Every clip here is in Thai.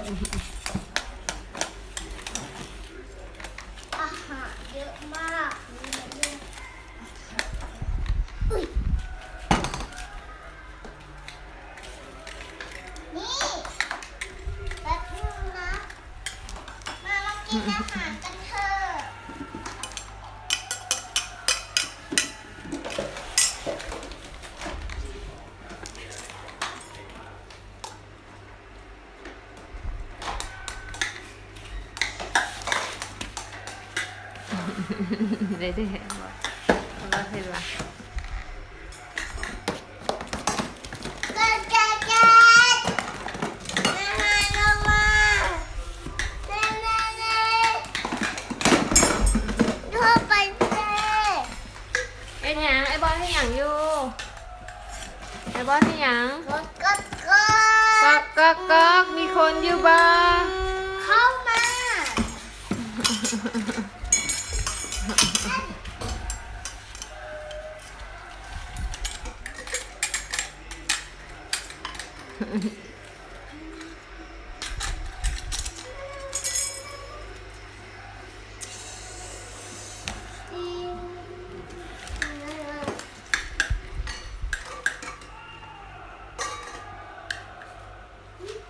อาหารเยอะมากนี่แป๊บนึงนะมากินอาหารกันเถอะ ได้ได้บอกว่าเห็นละ ไอ้แทงไอ้บอสที่หยังอยู่ไอ้บอสที่หยังก๊อกก๊อกก๊อกมีคนอยู่บ้า เข้ามา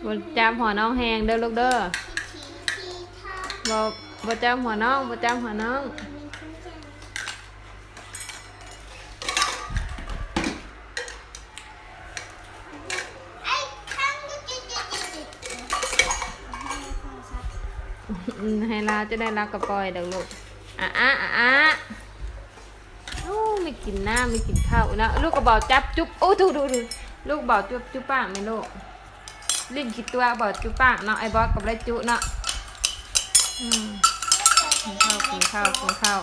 บนจำหัวน้องแหงเด้อลูกเด้อบอกบนจำหัวน้องบนจำหัวน้องให้ลาจะได้รักกับปอยเด้อลูกโอ้ไม่กินน้ำไม่กินข้าวนะลูกก็บอกจับจุ๊บโอ้ดูลูกบอกจุ๊บปากไหมลูกลิ้นคิดตัวบอกจุ๊บปากเนาะไอ้บอสกับไรจุเนาะกินข้าว